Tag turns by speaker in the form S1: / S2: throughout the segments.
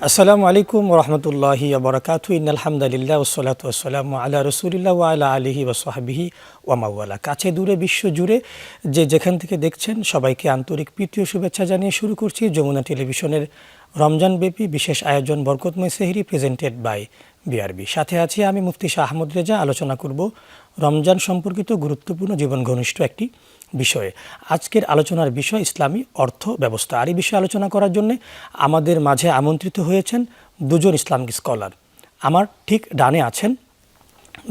S1: আসসালামু আলাইকুম রহমতুল্লাহি বারাকাতু ইন্নাল হামদুলিল্লাহ ওয়াসসালাতু ওয়াসসালামু আলা রাসূলিল্লাহ ওয়া আলা আলিহি ওয়া সাহবিহি ওয়া মাওয়ালা। কাছে দূরে বিশ্ব জুড়ে যেখান থেকে দেখছেন সবাইকে আন্তরিক প্রীতি ও শুভেচ্ছা জানিয়ে শুরু করছি যমুনা টেলিভিশনের রমজানব্যাপী বিশেষ আয়োজন বরকতময় সেহরি প্রেজেন্টেড বাই বিআরবি। সাথে আছি আমি মুফতি শাহ আহমদ রেজা। আলোচনা করব রমজান সম্পর্কিত গুরুত্বপূর্ণ জীবন ঘনিষ্ঠ একটি বিষয়ে। আজকের আলোচনার বিষয় ইসলামী অর্থ ব্যবস্থা। আর এই বিষয়ে আলোচনা করার জন্য আমাদের মাঝে আমন্ত্রিত হয়েছেন দুজন ইসলামিক স্কলার। আমার ঠিক ডানে আছেন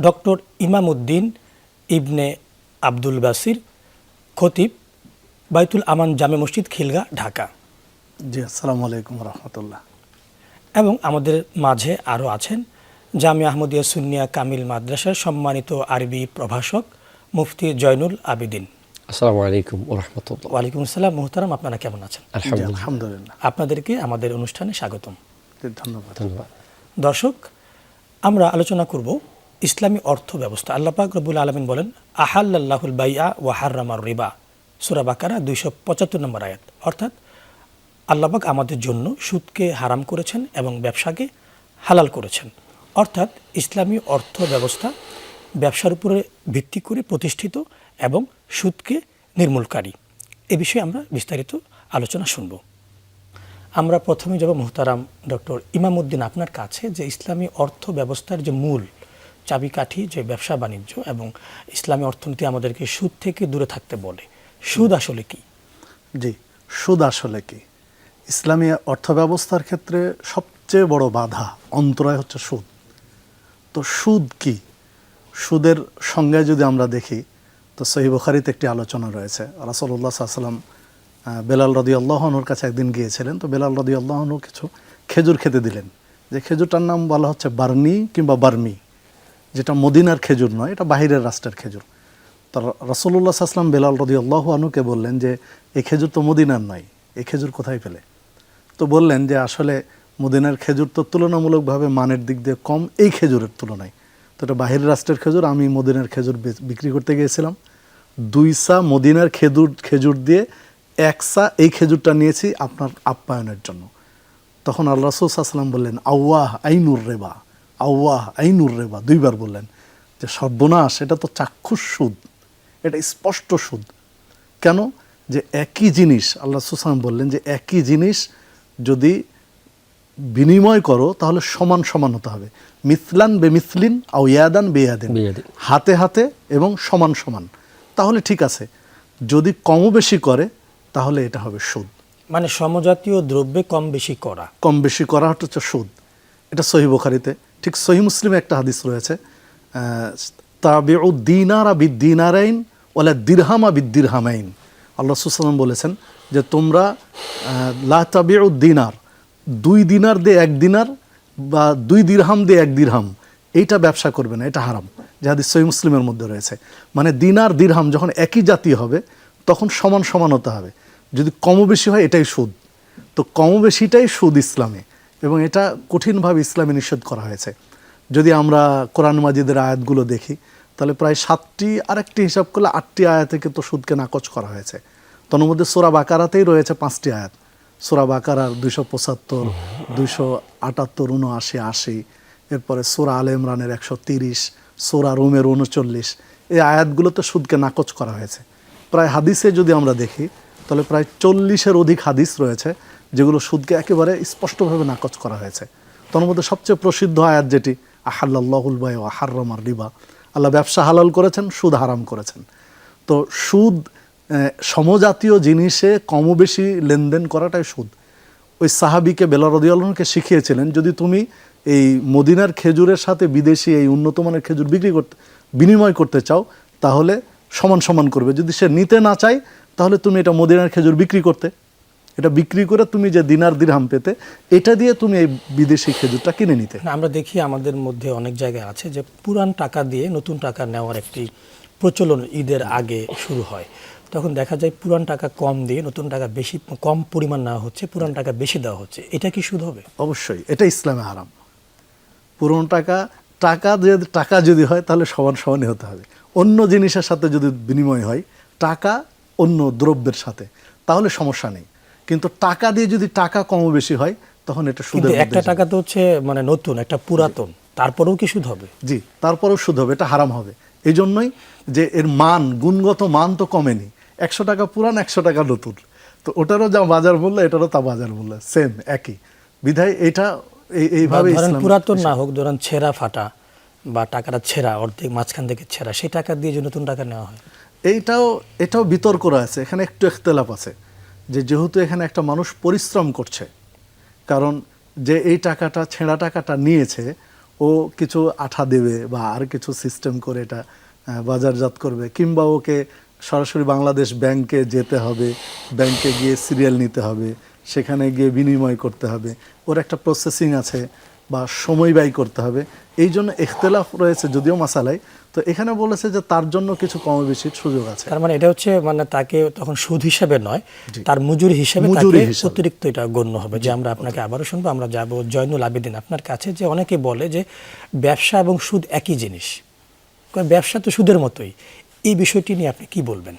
S1: ডক্টর ইমামউদ্দিন ইবনে আব্দুল বাসির, খতিব, বাইতুল আমান জামে মসজিদ, খিলগা, ঢাকা।
S2: জি, আসসালামু আলাইকুম রহমতুল্লাহ।
S1: এবং আমাদের মাঝে আরও আছেন জামিয়া আহমদিয়া সুন্নিয়া কামিল মাদ্রাসার সম্মানিত আরবি প্রভাষক মুফতি জয়নুল আবিদিন।
S3: আসসালামু আলাইকুম ওয়া রাহমাতুল্লাহ।
S1: ওয়ালাইকুম আসসালাম। মুহতারাম, আপনারা কেমন আছেন?
S2: আলহামদুলিল্লাহ।
S1: আপনাদেরকে আমাদের অনুষ্ঠানে স্বাগতম।
S2: ধন্যবাদ।
S1: দর্শক, আমরা আলোচনা করব ইসলামী অর্থ ব্যবস্থা। আল্লাহ পাক রব্বুল আলামিন বলেন, আহাল্লাল্লাহুল বাইআ ওয়া হাররামার রিবা, সূরা বাকারা 275 নম্বর আয়াত। অর্থাৎ আল্লাহ পাক আমাদের জন্য সুদকে হারাম করেছেন এবং ব্যবসাকে হালাল করেছেন। অর্থাৎ ইসলামী অর্থ ব্যবস্থা ব্যবসার উপরে ভিত্তি করে প্রতিষ্ঠিত এবং সুদকে নির্মূলকারী। এ বিষয়ে আমরা বিস্তারিত আলোচনা শুনব। আমরা প্রথমে যাব মুহতারাম ডক্টর ইমামউদ্দিন আপনার কাছে, যে ইসলামী অর্থ ব্যবস্থার যে মূল চাবিকাঠি, যে ব্যবসা বাণিজ্য এবং ইসলামী অর্থনীতি আমাদেরকে সুদ থেকে দূরে থাকতে বলে, সুদ আসলে কি?
S2: জি, সুদ আসলে কি? ইসলামী অর্থ ব্যবস্থার ক্ষেত্রে সবচেয়ে বড় বাধা, অন্তরায় হচ্ছে সুদ। তো সুদ কি? সুদের সংজ্ঞায় যদি আমরা দেখি তো সহিহ বুখারীতে একটি আলোচনা রয়েছে। রাসূলুল্লাহ সাল্লাল্লাহু আলাইহি ওয়াসাল্লাম বেলাল রাদিয়াল্লাহু আনহুর কাছে একদিন গিয়েছিলেন। তো বেলাল রাদিয়াল্লাহু আনহু কিছু খেজুর খেতে দিলেন। যে খেজুরটার নাম বলা হচ্ছে বার্নি কিংবা বার্মি, যেটা মদিনার খেজুর নয়, এটা বাহিরের রাষ্ট্রের খেজুর। তো রাসূলুল্লাহ সাল্লাল্লাহু আলাইহি ওয়াসাল্লাম বেলাল রাদিয়াল্লাহু আনহুকে বললেন যে এই খেজুর তো মদিনার নয়, এই খেজুর কোথায় পেলে? তো বললেন যে আসলে মদিনার খেজুর তো তুলনামূলকভাবে মানের দিক দিয়ে কম এই খেজুরের তুলনায়। তো এটা বাহিরের রাষ্ট্রের খেজুর, আমি মদিনার খেজুর বিক্রি করতে গিয়েছিলাম, 2 সা মদিনার খেজুর দিয়ে 1 সা এই খেজুরটা নিয়েছি আপনার আপ্যায়নের জন্য। তখন আল্লাহ রাসূল সাল্লাল্লাহু আলাইহি ওয়াসাল্লাম বললেন, আওয়াহ আইনুর রেবা, আওয়াহ আইনুর রেবা, 2 বার বললেন যে সর্বনাশ, এটা তো চাক্ষুষ সুদ, এটা স্পষ্ট সুদ। কেন? যে একই জিনিস, আল্লাহ রাসূল সাল্লাল্লাহু আলাইহি ওয়াসাল্লাম বললেন যে একই জিনিস যদি বিনিময় করো তাহলে সমান সমান হতে হবে। মিসলান বে মিসলিন আও ইয়াদান বে ইয়াদিন, হাতে হাতে এবং সমান সমান, তাহলে ঠিক আছে। যদি কম বেশি করে তাহলে এটা হবে সুদ।
S1: মানে সমজাতীয় দ্রব্যে কম বেশি করা
S2: হচ্ছে সুদ। এটা সহিহ বুখারীতে। ঠিক সহিহ মুসলিমে একটা হাদিস রয়েছে, তাবিউ দিনারা বিদ্দিনারাইন ওয়ালা দিরহামা বিদ্দিরহামাইন। আল্লাহ রাসূল সাল্লাল্লাহু আলাইহি ওয়াসাল্লাম বলেছেন যে তোমরা লা তাবিউ দিনার, 2 দিনার দিয়ে 1 দিনার বা 2 দিরহাম দিয়ে 1 দিরহাম, এইটা ব্যবসা করবে না, এটা হারাম। যে হাদিস সহিহ মুসলিমের মধ্যে রয়েছে। মানে দিনার দিরহাম যখন একই জাতীয় হবে তখন সমান সমান হতে হবে। যদি কম বেশি হয় এটাই সুদ। তো কম বেশিটাই সুদ ইসলামে, এবং এটা কঠিনভাবে ইসলামে নিষেধ করা হয়েছে। যদি আমরা কোরআন মাজিদের আয়াতগুলো দেখি তাহলে প্রায় 7টি, আরেকটি হিসাব করলে 8টি আয়াত থেকে তো সুদকে নাকচ করা হয়েছে। তার মধ্যে সূরা বাকারাতেই রয়েছে 5টি আয়াত। সূরা বাকারার 275, 278, 79, 80, এরপরে সূরা আলে ইমরানের 130, সূরা রুমের 39, এই আয়াতগুলোতে সুদকে নাকচ করা হয়েছে। প্রায় হাদিসে যদি আমরা দেখি তাহলে প্রায় 40-এর অধিক হাদিস রয়েছে যেগুলো সুদকে একেবারে স্পষ্টভাবে নাকচ করা হয়েছে। তার মধ্যে সবচেয়ে প্রসিদ্ধ আয়াত যেটি, আহাল্লাল্লাহুল বাইআ ওয়া হাররামার রিবা, আল্লাহ ব্যবসা হালাল করেছেন, সুদ হারাম করেছেন। তো সুদ, সমজাতীয় জিনিসে কম বেশি লেনদেন করাটাই সুদ। ওই সাহাবীকে বেলাল রাদিয়াল্লাহু আনহুকে শিখিয়েছিলেন, যদি তুমি এই মদিনার খেজুরের সাথে বিদেশি এই উন্নত মানের খেজুর বিনিময় করতে চাও তাহলে সমান সমান করবে। যদি সে নিতে না চায় তাহলে তুমি এটা মদিনার খেজুর বিক্রি করতে, এটা বিক্রি করে তুমি যে দিনার দিরহাম পেতে, এটা দিয়ে তুমি এই বিদেশি খেজুরটা কিনে নিতে।
S1: আমরা দেখি আমাদের মধ্যে অনেক জায়গায় আছে যে পুরান টাকা দিয়ে নতুন টাকা নেওয়ার একটি প্রচলন ঈদের আগে শুরু হয়। তখন দেখা যায় পুরান টাকা কম দিয়ে নতুন টাকা বেশি, কম পরিমাণ নেওয়া হচ্ছে, পুরান টাকা বেশি দেওয়া হচ্ছে। এটা কি সুদ হবে?
S2: অবশ্যই, এটা ইসলামে হারাম। পুরনো টাকা যদি হয় তাহলে সমান সমানই হতে হবে। অন্য জিনিসের সাথে যদি বিনিময় হয়, টাকা অন্য দ্রব্যের সাথে, তাহলে সমস্যা নেই। কিন্তু টাকা দিয়ে যদি টাকা কম বেশি হয় তখন এটা
S1: কিন্তু
S2: সুদের
S1: একটা
S2: মধ্যে
S1: টাকা তো হচ্ছে মানে নতুন, একটা পুরাতন, তারপরেও কি সুদ হবে?
S2: জি, তারপরেও সুদ হবে, এটা হারাম হবে। এই জন্যই যে এর মান, গুণগত মান তো কমেনি, 100 টাকা পুরান 100 টাকা নতুন, তো ওটারও যা বাজার মূল্য এটারও তা বাজার মূল্য সেম, একই বিধায় এটা এইভাবে
S1: ধরেন
S2: ইসলাম।
S1: পুরাতন না হোক, ধরেন ছেঁড়া ফাটা বা টাকাটা ছেঁড়া, অর্ধেক মাঝখান থেকে ছেঁড়া, সেই টাকা দিয়ে যে নতুন টাকা নেওয়া হয়,
S2: এটাও বিতর্ক আছে, এখানে একটু ইখতিলাফ আছে যে যেহেতু এখানে একটা মানুষ পরিশ্রম করছে, কারণ যে এই টাকাটা, ছেঁড়া টাকাটা নিয়েছে, ও কিছু আঠা দেবে বা আর কিছু সিস্টেম করে এটা বাজারজাত করবে, কিংবা ওকে সরাসরি বাংলাদেশ ব্যাংকে যেতে হবে, ব্যাংকে গিয়ে সিরিয়াল নিতে হবে, সেখানে গিয়ে বিনিময় করতে হবে, ওর একটা প্রসেসিং আছে বা সময় ব্যয় করতে হবে। এই জন্য ইখতিলাফ রয়েছে যদিও মাসালায়, তো এখানে বলেছে যে তার জন্য কিছু কম বেশির সুযোগ আছে।
S1: তার মানে এটা হচ্ছে মানে তাকে তখন সুদ হিসেবে নয়, তার মজুরি হিসেবে
S2: মজুরি
S1: তাকে
S2: হিসাবে।
S1: অতিরিক্ত এটা গণ্য হবে। যে আমরা আপনাকে আবারও শুনবো, আমরা যাব জয়নুল আবেদিন আপনার কাছে। যে অনেকে বলে যে ব্যবসা এবং সুদ একই জিনিস, ব্যবসা তো সুদের মতোই, এই বিষয়টি নিয়ে আপনি কি বলবেন?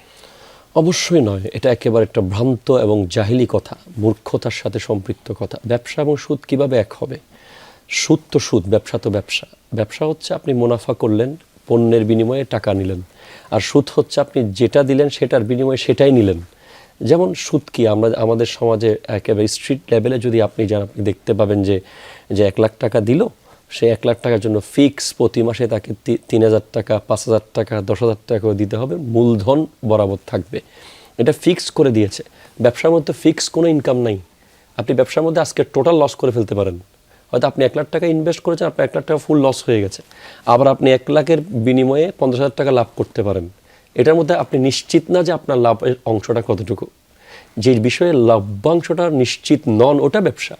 S3: অবশ্যই নয়, এটা একেবারে একটা ভ্রান্ত এবং জাহিলি কথা, মূর্খতার সাথে সম্পৃক্ত কথা। ব্যবসা এবং সুদ কিভাবে এক হবে? সুদ তো সুদ, ব্যবসা তো ব্যবসা। ব্যবসা হচ্ছে আপনি মুনাফা করলেন, পণ্যের বিনিময়ে টাকা নিলেন, আর সুদ হচ্ছে আপনি যেটা দিলেন সেটার বিনিময়ে সেটাই নিলেন। যেমন সুদ কি, আমরা আমাদের সমাজে একেবারে স্ট্রিট লেভেলে যদি আপনি যান, আপনি দেখতে পাবেন যে 1 লাখ টাকা দিল, সে 1 লাখ টাকার জন্য ফিক্স প্রতি মাসে তাকে 3,000 টাকা, 5,000 টাকা, 10,000 টাকাও দিতে হবে, মূলধন বরাবর থাকবে। এটা ফিক্স করে দিয়েছে। ব্যবসার মধ্যে ফিক্স কোনো ইনকাম নাই। আপনি ব্যবসার মধ্যে আজকে টোটাল লস করে ফেলতে পারেন। হয়তো আপনি 1 লাখ টাকা ইনভেস্ট করেছেন, আপনার 1 লাখ টাকা ফুল লস হয়ে গেছে। আবার আপনি 1 লাখের বিনিময়ে 50,000 টাকা লাভ করতে পারেন। এটার মধ্যে আপনি নিশ্চিত না যে আপনার লাভের অংশটা কতটুকু। যে বিষয়ে লভ্যাংশটা নিশ্চিত নন, ওটা ব্যবসা।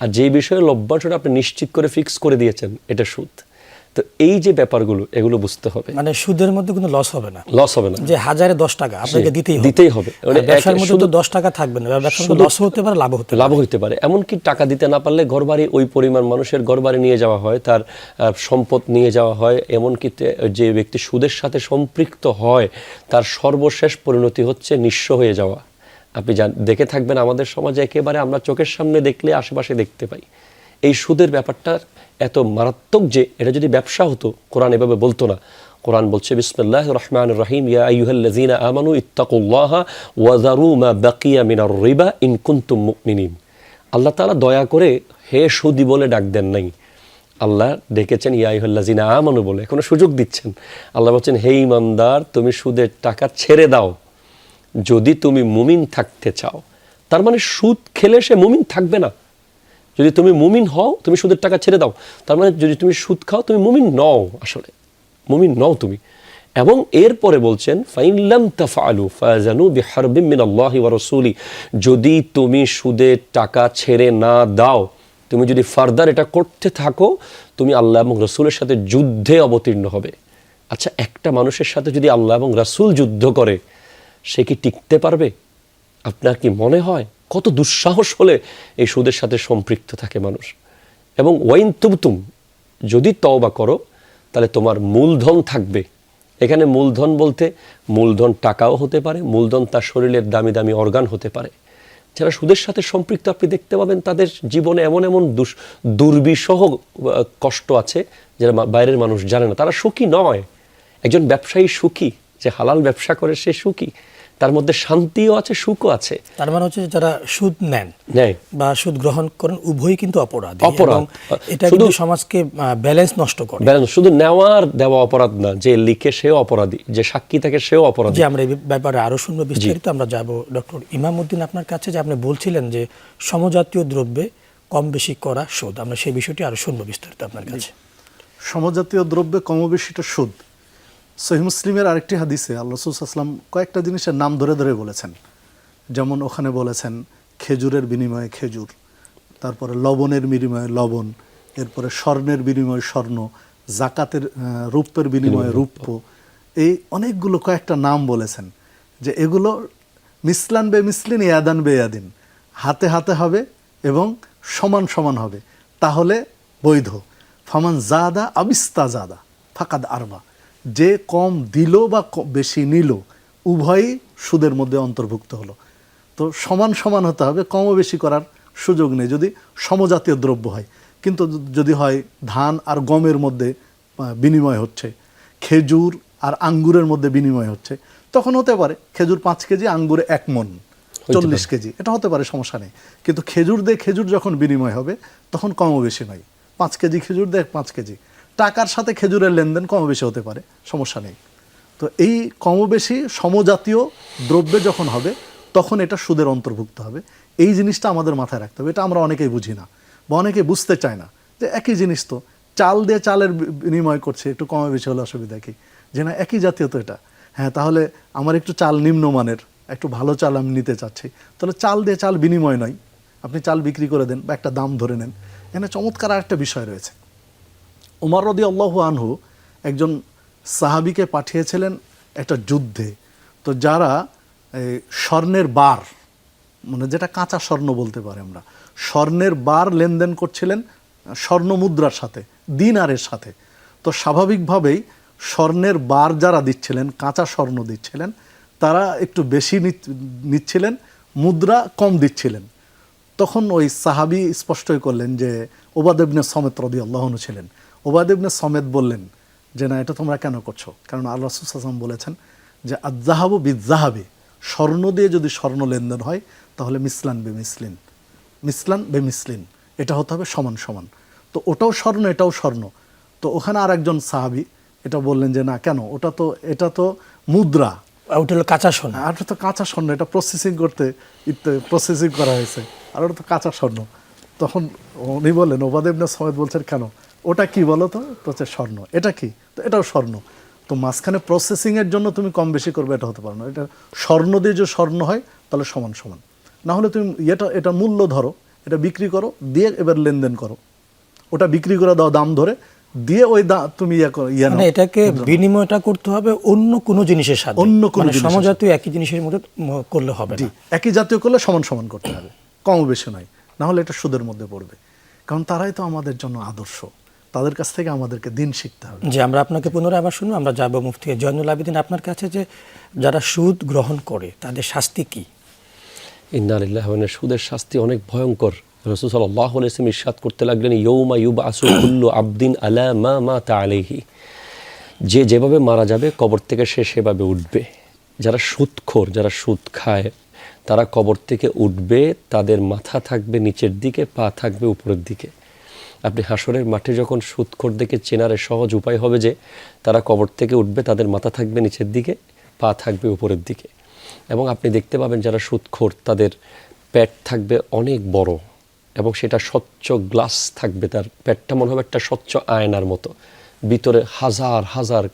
S3: আর যে বিষয়ে লভ্যাংশটা আপনি নিশ্চিত করে ফিক্স করে দিয়েছেন, এটা সুদ। তো এই যে ব্যাপারগুলো, এগুলো বুঝতে হবে।
S1: মানে সুদের মধ্যে কোনো লস হবে না,
S3: লস হবে না,
S1: যে 1010 টাকা আপনাকে দিতেই হবে।
S3: মানে
S1: ব্যবসার মধ্যে তো 10 টাকা থাকবে না, ব্যবসার মধ্যে লস হতে পারে, লাভ
S3: হতে পারে। এমনকি টাকা দিতে না পারলে ঘরবাড়ি, ওই পরিমাণ মানুষের ঘরবাড়ি নিয়ে যাওয়া হয়, তার সম্পদ নিয়ে যাওয়া হয়। এমনকি যে ব্যক্তি সুদের সাথে সম্পৃক্ত হয়, তার সর্বশেষ পরিণতি হচ্ছে নিঃস্ব হয়ে যাওয়া। আপনি দেখে থাকবেন আমাদের সমাজে একেবারে আমরা চোখের সামনে দেখলে আশেপাশে দেখতে পাই। এই সুদের ব্যাপারটা এত মারাত্মক যে এটা যদি ব্যবসা হতো, কোরআন এভাবে বলতো না। কোরআন বলছে বিসমিল্লাহির রহমানির রহিম, ইয়া আইয়ুহাল্লাযীনা আমানু ইত্তাকুল্লাহা ওয়া যারু মা বাকিয়া মিনার রিবা ইন কুনতুম মুমিনিন। আল্লাহ তাআলা দয়া করে হে সুদী বলে ডাক দেন নাই। আল্লাহ ডেকেছেন ইয়া আইয়ুহাল্লাযীনা আমানু বলে, এখনো সুযোগ দিচ্ছেন। আল্লাহ বলছেন হে ঈমানদার, তুমি সুদের টাকা ছেড়ে দাও যদি তুমি মুমিন থাকতে চাও। তার মানে সুদ খেলে সে মুমিন থাকবে না। যদি তুমি মুমিন হও, তুমি সুদের টাকা ছেড়ে দাও। তার মানে যদি তুমি সুদ খাও, তুমি মুমিন নও, আসলে মুমিন নও তুমি। এবং এরপরে বলছেন ফাইন লাম তাফআলু ফাযানু বিহারবিম মিনাল্লাহি ওয়া রাসূলি, যদি তুমি সুদের টাকা ছেড়ে না দাও, তুমি যদি ফার্দার এটা করতে থাকো, তুমি আল্লাহ এবং রাসূলের সাথে যুদ্ধে অবতীর্ণ হবে। আচ্ছা, একটা মানুষের সাথে যদি আল্লাহ এবং রাসূল যুদ্ধ করে, সে কি টিকতে পারবে? আপনার কি মনে হয় কত দুঃসাহস হলে এই সুদের সাথে সম্পৃক্ত থাকে মানুষ? এবং ওয়াইন তুবতুম, যদি তওবা করো, তাহলে তোমার মূলধন থাকবে। এখানে মূলধন বলতে মূলধন টাকাও হতে পারে, মূলধন তার শরীরের দামি দামি অর্গান হতে পারে। যারা সুদের সাথে সম্পৃক্ত আপনি দেখতে পাবেন তাদের জীবনে এমন এমন দুর্বিষহ কষ্ট আছে যারা বাইরের মানুষ জানে না। তারা সুখী নয়। একজন ব্যবসায়ী সুখী, যে হালাল ব্যবসা করে সে সুখী, তার মধ্যে শান্তিও আছে, সুখও আছে।
S1: তার মানে হচ্ছে যারা সুদ নেন বা সুদ গ্রহণ করেন, উভয়ই কিন্তু অপরাধী। এটা কিন্তু সমাজকে ব্যালেন্স নষ্ট করে।
S3: শুধু নেওয়ার দেওয়া অপরাধ না, যে লিখে সেও অপরাধী, যে সাক্ষী থাকে সেও অপরাধী।
S1: যে আমরা এই ব্যাপারে আরো শুনবো বিস্তারিত। আমরা যাব ডক্টর ইমামউদ্দিন আপনার কাছে। যে আপনি বলছিলেন যে সমজাতীয় দ্রব্যে কম বেশি করা সুদ, আমরা সেই বিষয়টি আরো শুনবো বিস্তারিত আপনার কাছে।
S2: সমজাতীয় দ্রব্যে কম বেশিটা সুদ। সহিহ মুসলিমের আরেকটি হাদিসে আল্লাহ রাসূল সাল্লাল্লাহু আলাইহি ওয়াসাল্লাম কয়েকটা জিনিসের নাম ধরে ধরে বলেছেন। যেমন ওখানে বলেছেন খেজুরের বিনিময়ে খেজুর, তারপরে লবণের বিনিময়ে লবণ, এরপরে স্বর্ণের বিনিময়ে স্বর্ণ, জাকাতের রূপের বিনিময়ে রূপ্য। এই অনেকগুলো কয়েকটা নাম বলেছেন যে এগুলো মিসলান বে মিসলিন ইয়াদান বে ইয়াদিন, হাতে হাতে হবে এবং সমান সমান হবে, তাহলে বৈধ। ফামান জাদা আবিস্তা জাদা ফাকাদ আরবা, যে কম দিল বা বেশি নিল উভয়ই সুদের মধ্যে অন্তর্ভুক্ত হলো। তো সমান সমান হতে হবে, কমও বেশি করার সুযোগ নেই যদি সমজাতীয় দ্রব্য হয়। কিন্তু যদি হয় ধান আর গমের মধ্যে বিনিময় হচ্ছে, খেজুর আর আঙ্গুরের মধ্যে বিনিময় হচ্ছে, তখন হতে পারে খেজুর 5 কেজি, আঙ্গুরে 1 মণ 40 কেজি, এটা হতে পারে, সমস্যা নেই। কিন্তু খেজুর দিয়ে খেজুর যখন বিনিময় হবে তখন কমও বেশি নয়। 5 কেজি খেজুর দিয়ে 5 কেজি, টাকার সাথে খেজুরের লেনদেন কমও বেশি হতে পারে, সমস্যা নেই। তো এই কমও বেশি সমজাতীয় দ্রব্যে যখন হবে তখন এটা সুদের অন্তর্ভুক্ত হবে। এই জিনিসটা আমাদের মাথায় রাখতে হবে। এটা আমরা অনেকেই বুঝি না বা অনেকে বুঝতে চায় না যে একই জিনিস তো, চাল দিয়ে চালের বিনিময় করছে, একটু কমে বেশি হলে অসুবিধা কি? যে না, একই জাতীয় তো এটা। হ্যাঁ, তাহলে আমার একটু চাল নিম্নমানের, একটু ভালো চাল আমি নিতে চাচ্ছি, তাহলে চাল দিয়ে চাল বিনিময় নয়, আপনি চাল বিক্রি করে দেন বা একটা দাম ধরে নেন। এখানে চমৎকার আরেকটা বিষয় রয়েছে। উমর রাদিয়াল্লাহু আনহু একজন সাহাবীকে পাঠিয়েছিলেন একটা যুদ্ধে। তো যারা স্বর্ণের বার, মানে যেটা কাঁচা স্বর্ণ বলতে পারে আমরা, স্বর্ণের বার লেনদেন করছিলেন স্বর্ণ মুদ্রার সাথে, দিনারের সাথে। তো স্বাভাবিকভাবেই স্বর্ণের বার যারা দিচ্ছিলেন, কাঁচা স্বর্ণ দিচ্ছিলেন, তারা একটু বেশি নিচ্ছিলেন, মুদ্রা কম দিচ্ছিলেন। তখন ওই সাহাবী স্পষ্টই করলেন যে ওবাদ ইবনে সমেত রাদিয়াল্লাহু আনহু ছিলেন। ওবাদ ইবনে সমেত বললেন যে না, এটা তোমরা কেন করছো? কারণ আল্লাহ রাসূল সাল্লাল্লাহু আলাইহি ওয়াসাল্লাম বলেছেন যে আয-যাহাবু বিয-যাহাবি, স্বর্ণ দিয়ে যদি স্বর্ণ লেনদেন হয় তাহলে মিসলান বেমিসলিন, মিসলান বেমিসলিন, এটা হতে হবে সমান সমান। তো ওটাও স্বর্ণ, এটাও স্বর্ণ। তো ওখানে আর একজন সাহাবী এটা বললেন যে না, কেন, এটা তো মুদ্রা,
S1: ওটা হলো কাঁচা সোনা,
S2: আর ওটা তো কাঁচা স্বর্ণ, এটা প্রসেসিং করা হয়েছে, আর ওটা তো কাঁচা স্বর্ণ। তখন উনি বললেন, ওবাদ ইবনে সমেত বলছেন, কেন, ওটা কি বলো তো? হচ্ছে স্বর্ণ। এটা কি? তো এটাও স্বর্ণ। তো মাঝখানে প্রসেসিংয়ের জন্য তুমি কম বেশি করবে, এটা হতে পারো না। এটা স্বর্ণ দিয়ে যে স্বর্ণ হয় তাহলে সমান সমান, না হলে তুমি এটা মূল্য ধরো, এটা বিক্রি করো, দিয়ে এবার লেনদেন করো, ওটা বিক্রি করে দাও দাম ধরে, দিয়ে ওই তুমি
S1: মানে এটাকে বিনিময়টা করতে হবে অন্য কোনো জিনিসের সাথে,
S2: অন্য কোনো
S1: সমজাতীয় একই জিনিসের মধ্যে করলে হবে না।
S2: একই জাতীয় করলে সমান সমান করতে হবে, কম বেশি নয়, না হলে এটা সুদের মধ্যে পড়বে। কারণ তারাই তো আমাদের জন্য আদর্শ, তাদের কাছ থেকে আমাদেরকে দিন শিখতে হবে।
S1: যে আমরা আপনাকে পুনরায় আবার শুনবো, আমরা যাবো মুফতি জয়নুল আবেদিন আপনার কাছে, যে যারা সুদ গ্রহণ করে তাদের শাস্তি কি?
S3: ইন্না লিল্লাহি ওয়া ইন্না ইলাইহি রাজিউন। সুদের শাস্তি অনেক ভয়ঙ্কর। রাসূল সাল্লাল্লাহু আলাইহি ওয়াসাল্লাম ইরশাদ করতে লাগলেন, ইয়াউমা ইউবআসু কুল্লু আবদিন আলা মা মাতা আলাইহি, যে যেভাবে মারা যাবে কবর থেকে সে সেভাবে উঠবে। যারা সুদখোর, যারা সুদ খায়, তারা কবর থেকে উঠবে, তাদের মাথা থাকবে নিচের দিকে, পা থাকবে উপরের দিকে। আপনি হাসরের মাঠে যখন সুদখোরদেরকে চেনার সহজ উপায় হবে যে তারা কবর থেকে উঠবে, তাদের মাথা থাকবে নিচের দিকে, পা থাকবে উপরের দিকে। এবং আপনি দেখতে পাবেন যারা সুদখোর, তাদের পেট থাকবে অনেক বড় এবং সেটা স্বচ্ছ গ্লাস থাকবে, তার পেটটা মনে হবে একটা স্বচ্ছ আয়নার মতো, ভিতরে হাজার হাজার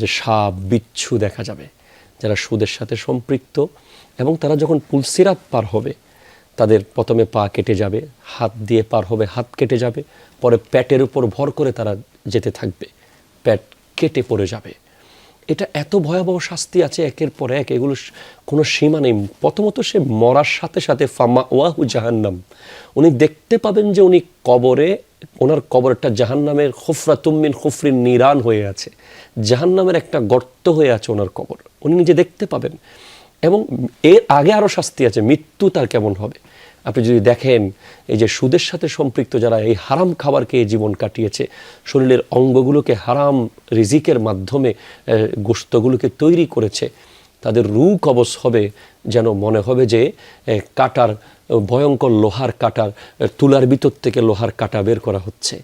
S3: যে সাপ বিচ্ছু দেখা যাবে যারা সুদের সাথে সম্পৃক্ত। এবং তারা যখন পুলসিরাত পার হবে, তাদের প্রথমে পা কেটে যাবে, হাত দিয়ে পার হবে, হাত কেটে যাবে, পরে পেটের উপর ভর করে তারা যেতে থাকবে, পেট কেটে পড়ে যাবে। এটা এত ভয়াবহ শাস্তি আছে একের পর এক, এগুলো কোনো সীমা নেই। প্রথমত সে মরার সাথে সাথে ফামা ওয়াহু জাহান্নাম, উনি দেখতে পাবেন যে উনি কবরে, ওনার কবরটা জাহান্নামের খুফরাতুম মিন খুফরিন নিরান হয়ে আছে, জাহান্নামের একটা গর্ত হয়ে আছে ওনার কবর, উনি নিজে দেখতে পাবেন। এবং এর আগে আরও শাস্তি আছে, মৃত্যু তার কেমন হবে আপনি যদি দেখেন। এই যে সুদের সাথে সম্পৃক্ত যারা এই হারাম খাবারকে এই জীবন কাটিয়েছে, শরীরের অঙ্গগুলোকে হারাম রিজিকের মাধ্যমে গোশতগুলোকে তৈরি করেছে, তাদের রূহ কবজ হবে যেন মনে হবে যে কাটার, ভয়ঙ্কর লোহার কাটার, তুলার ভিতর থেকে লোহার কাটা বের করা হচ্ছে।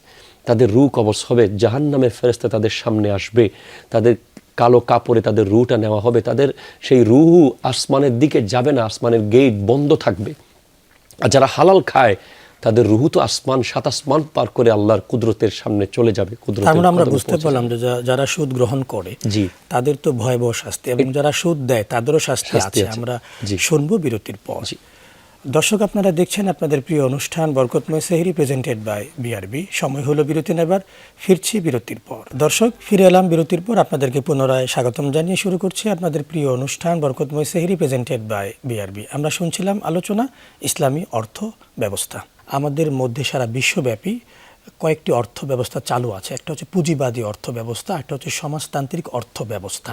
S3: তাদের রূহ কবজ হবে, জাহান্নামের ফেরেশতা তাদের সামনে আসবে, তাদের কালো কাপড়ে তাদের রুহটা নেওয়া হবে, তাদের সেই রুহ আসমানের দিকে যাবে না, আসমানের গেট বন্ধ থাকবে। আর যারা হালাল খায় তাদের রুহ তো আসমান, 7 আসমান পার করে আল্লাহর কুদরতের সামনে চলে যাবে।
S1: আমরা বুঝতে পারলাম যে যারা সুদ গ্রহণ করে তাদের তো ভয়াবহ শাস্তি, এবং যারা সুদ দেয় তাদেরও শাস্তি আছে। আমরা শুনবো বিরতির পর। দর্শক, আপনারা দেখছেন আপনাদের প্রিয় অনুষ্ঠান বরকতময় সেহরি প্রেজেন্টেড বাই বিআরবি। সময় হলো বিরতি নেবার, ফিরছি বিরতির পর। দর্শক, ফিরে এলাম বিরতির পর। আপনাদেরকে পুনরায় স্বাগতম জানিয়ে শুরু করছি আপনাদের প্রিয় অনুষ্ঠান বরকতময় সেহরি প্রেজেন্টেড বাই বিআরবি। আমরা শুনছিলাম আলোচনা ইসলামী অর্থ ব্যবস্থা। আমাদের মধ্যে সারা বিশ্বব্যাপী কয়েকটি অর্থ ব্যবস্থা চালু আছে। একটা হচ্ছে পুঁজিবাদী অর্থ ব্যবস্থা, একটা হচ্ছে সমাজতান্ত্রিক অর্থ ব্যবস্থা।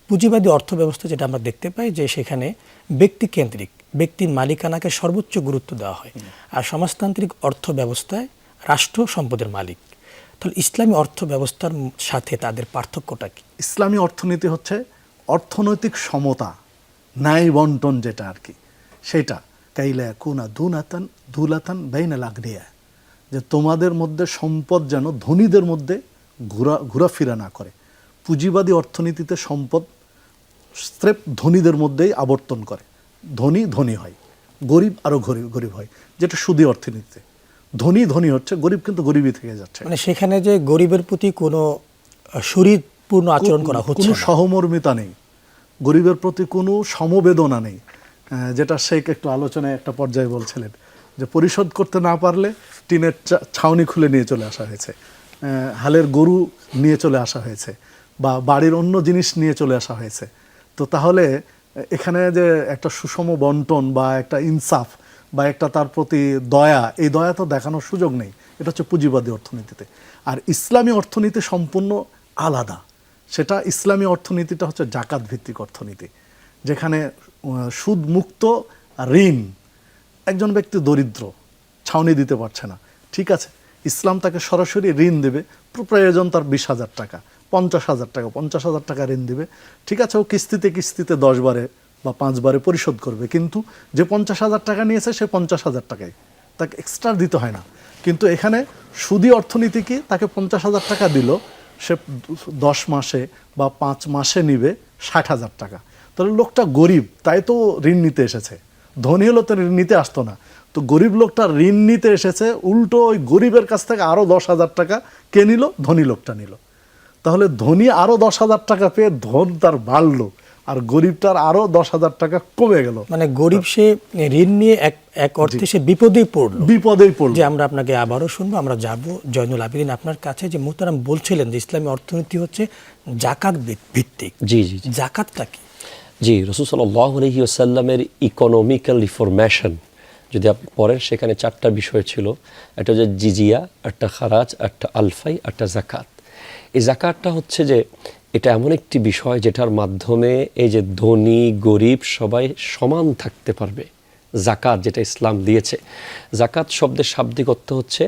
S1: পুঁজিবাদী অর্থ ব্যবস্থা যেটা আমরা দেখতে পাই যে সেখানে ব্যক্তিকেন্দ্রিক, ব্যক্তির মালিকানাকে সর্বোচ্চ গুরুত্ব দেওয়া হয়। আর সমাজতান্ত্রিক অর্থ ব্যবস্থায় রাষ্ট্র সম্পদের মালিক। তাহলে ইসলামী অর্থ ব্যবস্থার সাথে তাদের পার্থক্যটা কি?
S2: ইসলামী অর্থনীতি হচ্ছে অর্থনৈতিক সমতা, ন্যায় বন্টন যেটা আর কি, সেটা কাইলা কুনা দুলাতান বাইনা লাগনিয়া, যে তোমাদের মধ্যে সম্পদ যেন ধনীদের মধ্যে ঘোরাফেরা না করে। পুঁজিবাদী অর্থনীতিতে সম্পদ স্রেফ ধনীদের মধ্যেই আবর্তন করে, ধনী ধনী হয়, গরিব আরও গরিব হয়, যেটা সুদী অর্থনীতিতে ধনী হচ্ছে, গরিব কিন্তু গরিবই থেকে যাচ্ছে।
S1: মানে সেখানে যে গরিবের প্রতি কোনো শরীরপূর্ণ আচরণ করা হচ্ছে
S2: কোনো
S1: না,
S2: সহমর্মিতা নেই, গরিবের প্রতি কোনো সমবেদনা নেই। যেটা শেখ একটু আলোচনায় একটা পর্যায়ে বলছিলেন যে পরিশোধ করতে না পারলে টিনের ছাউনি খুলে নিয়ে চলে আসা হয়েছে, হালের গরু নিয়ে চলে আসা হয়েছে, বা বাড়ির অন্য জিনিস নিয়ে চলে আসা হয়েছে। তো তাহলে এখানে যে একটা সুষম বন্টন বা একটা ইনসাফ বা একটা তার প্রতি দয়া, এই দয়া তো দেখানোর সুযোগ নেই। এটা হচ্ছে পুঁজিবাদী অর্থনীতিতে। আর ইসলামী অর্থনীতি সম্পূর্ণ আলাদা। সেটা ইসলামী অর্থনীতিটা হচ্ছে জাকাত ভিত্তিক অর্থনীতি, যেখানে সুদ মুক্ত ঋণ। একজন ব্যক্তি দরিদ্র, ছাউনি দিতে পারছে না, ঠিক আছে, ইসলাম তাকে সরাসরি ঋণ দেবে, প্রয়োজন তার 20,000 টাকা, 50,000 টাকা, 50,000 টাকা ঋণ দেবে, ঠিক আছে, ও কিস্তিতে 10 বারে বা 5 বারে পরিশোধ করবে, কিন্তু যে 50,000 টাকা নিয়েছে সে 50,000 টাকায়, তাকে এক্সট্রা দিতে হয় না। কিন্তু এখানে সুদী অর্থনীতি কি, তাকে 50,000 টাকা দিল, সে 10 মাসে বা 5 মাসে নিবে 60,000 টাকা। তাহলে লোকটা গরিব, তাই তো ঋণ নিতে এসেছে, ধনী হলো তো ঋণ নিতে আসতো না। তো গরিব লোকটা ঋণ নিতে এসেছে, উল্টো ওই গরিবের কাছ থেকে আরও 10,000 টাকা কে নিল, ধনী লোকটা নিল। তাহলে ধনী আরও 10,000 টাকা পেয়ে ধন তার বাড়লো, আর গরিবটার আরও 10,000 টাকা কমে গেল।
S1: মানে গরিব সে ঋণ নিয়ে এক অর্থে সে বিপদেই পড়লো। যে আমরা আপনাকে আবারও শুনবো, আমরা যাব জয়নুল আবেদিন আপনার কাছে। যে মুহতারাম বলছিলেন যে ইসলামী অর্থনীতি হচ্ছে জাকাত ভিত্তিক।
S3: জি,
S1: জাকাতটা কি?
S3: জি, রাসূল সাল্লাল্লাহু আলাইহি ওয়াসাল্লামের ইকোনমিক্যাল রিফরমেশন যদি আপনি পড়েন, সেখানে 4টা বিষয় ছিল। একটা হচ্ছে জিজিয়া, একটা খারাজ, একটা আলফাই, একটা জাকাত। এই জাকাতটা হচ্ছে যে এটা এমন একটি বিষয় যেটার মাধ্যমে এই যে ধনী গরিব সবাই সমান থাকতে পারবে। জাকাত যেটা ইসলাম দিয়েছে, জাকাত শব্দের শাব্দিক অর্থ হচ্ছে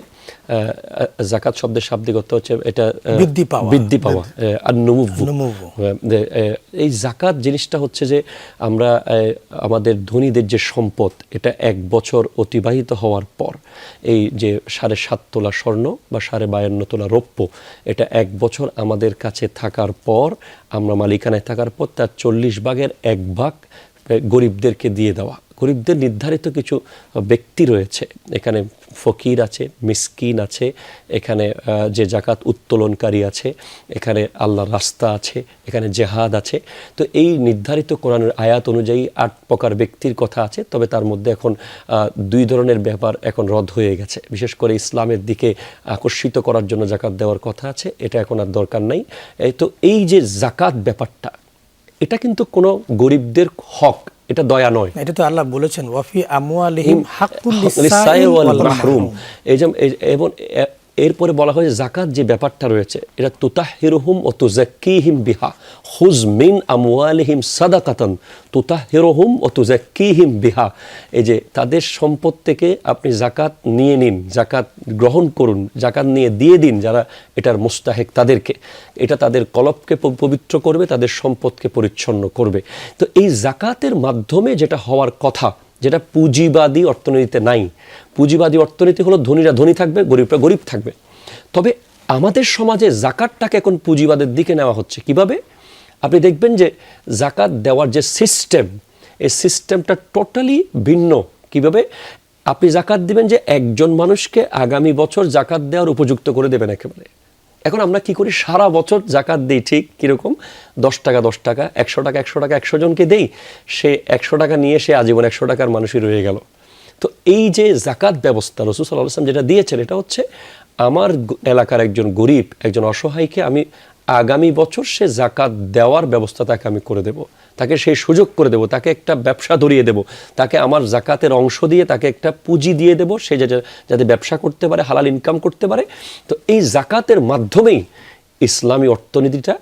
S3: এটা বৃদ্ধি পাওয়া আর নমুভ। এই জাকাত জিনিসটা হচ্ছে যে আমরা আমাদের ধনীদের যে সম্পদ, এটা 1 বছর অতিবাহিত হওয়ার পর এই যে 7.5 তোলা স্বর্ণ বা 52.5 তোলা রৌপ্য, এটা 1 বছর আমাদের কাছে থাকার পর, আমরা মালিকানায় থাকার পর তার 40 ভাগের 1 ভাগ গরিবদেরকে দিয়ে দেওয়া। গরিবদের নির্ধারিত কিছু ব্যক্তি রয়েছে, এখানে ফকির আছে, মিসকিন আছে, এখানে যে জাকাত উত্তোলনকারী আছে, এখানে আল্লাহর রাস্তা আছে, এখানে জেহাদ আছে। তো এই নির্ধারিত কোরআনের আয়াত অনুযায়ী 8 প্রকার ব্যক্তির কথা আছে। তবে তার মধ্যে এখন 2 ধরনের ব্যাপার এখন রদ হয়ে গেছে। বিশেষ করে ইসলামের দিকে আকর্ষিত করার জন্য জাকাত দেওয়ার কথা আছে, এটা এখন আর দরকার নাই। তো এই যে জাকাত ব্যাপারটা, এটা কিন্তু কোনো গরিবদের হক, এটা দয়া নয়।
S1: এটা তো আল্লাহ বলেছেন ওয়াফি আমওয়ালিহিম হাক্কুল
S3: লিসাইল ওয়াল মাহরুম। এবং এরপরে বলা হয় জাকাত যে ব্যাপারটা রয়েছে, এটা তুতাহহিরুহুম ওয়া তুযাক্কিহিম বিহা, খুয মিন আমওয়ালিহিম সাদাকাতান তুতাহহিরুহুম ওয়া তুযাক্কিহিম বিহা। এই যে তাদের সম্পদ থেকে আপনি জাকাত নিয়ে নিন, জাকাত গ্রহণ করুন, জাকাত নিয়ে দিয়ে দিন যারা এটার মুস্তাহিক তাদেরকে। এটা তাদের কলবকে পবিত্র করবে, তাদের সম্পদকে পরিচ্ছন্ন করবে। তো এই জাকাতের মাধ্যমে যেটা হওয়ার কথা, যেটা পুঁজিবাদী অর্থনীতিতে নাই। পুঁজিবাদী অর্থনীতি হলো ধনীরা ধনী থাকবে, গরিবরা গরিব থাকবে। তবে আমাদের সমাজে জাকাতটাকে এখন পুঁজিবাদের দিকে নেওয়া হচ্ছে। কিভাবে? আপনি দেখবেন যে জাকাত দেওয়ার যে সিস্টেম, এই সিস্টেমটা টোটালি ভিন্ন। কিভাবে? আপনি জাকাত দিবেন যে একজন মানুষকে আগামী বছর জাকাত দেওয়ার উপযুক্ত করে দেবেন একেবারে। এখন আমরা কি করি, সারা বছর জাকাত দিই, ঠিক কীরকম 10 টাকা 10 টাকা, 100 টাকা 100 টাকা 100 জনকে দেই, সে 100 টাকা নিয়ে সে আজীবন 100 টাকার মানুষই রয়ে গেল। তো এই যে জাকাত ব্যবস্থা রাসূল সাল্লাল্লাহু আলাইহি ওয়াসাল্লাম যেটা দিয়েছেন, এটা হচ্ছে আমার এলাকার একজন গরিব, একজন অসহায়কে আমি আগামী বছর সে জাকাত দেওয়ার ব্যবস্থা তাকে আমি করে দেব, তাকে সেই সুযোগ করে দেব, তাকে একটা ব্যবসা ধরিয়ে দেব, তাকে আমার জাকাতের অংশ দিয়ে তাকে একটা পুঁজি দিয়ে দেব, সে যাতে ব্যবসা করতে পারে, হালাল ইনকাম করতে পারে। তো এই জাকাতের মাধ্যমেই ইসলামী অর্থনীতিটা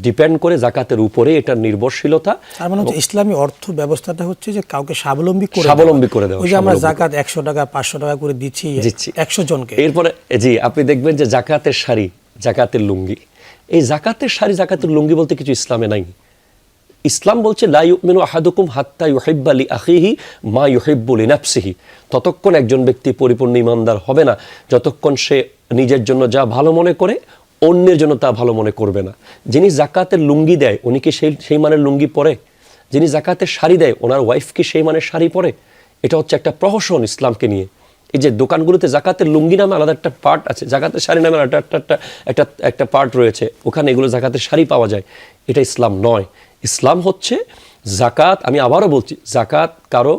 S3: ডিপেন্ড করে, জাকাতের উপরে এটার নির্ভরশীলতা।
S1: তার মানে হচ্ছে ইসলামী অর্থ ব্যবস্থাটা হচ্ছে যে কাউকে স্বাবলম্বী করে দেওয়া। ওই যে আমরা জাকাত 100 টাকা 500 টাকা করে দিচ্ছি 100 জনকে।
S3: এরপরে জি আপনি দেখবেন যে জাকাতের শাড়ি, জাকাতের লুঙ্গি, এই জাকাতের শাড়ি জাকাতের লুঙ্গি বলতে কিছু ইসলামে নাই। ইসলাম বলছে লা ইউমিনু আহাদুকুম হাত্তা ইউহিব্বা লিআখিহি মা ইউহিব্বু লিনাফসিহি, ততক্ষণ একজন ব্যক্তি পরিপূর্ণ ঈমানদার হবে না যতক্ষণ সে নিজের জন্য যা ভালো মনে করে অন্যের জন্য তা ভালো মনে করবে না। যিনি জাকাতের লুঙ্গি দেয় উনি কি সেই মানের লুঙ্গি পরে? যিনি জাকাতের শাড়ি দেয় ওনার ওয়াইফ কি সেই মানের শাড়ি পরে? এটা হচ্ছে একটা প্রহসন ইসলামকে নিয়ে। এই যে দোকানগুলোতে জাকাতের লুঙ্গি নামে আলাদা একটা পার্ট আছে, জাকাতের শাড়ি নামে একটা পার্ট রয়েছে, ওখানে এগুলো জাকাতের শাড়ি পাওয়া যায়। এটা ইসলাম নয়। ইসলাম হচ্ছে জাকাত, আমি আবারও বলছি, জাকাত কারো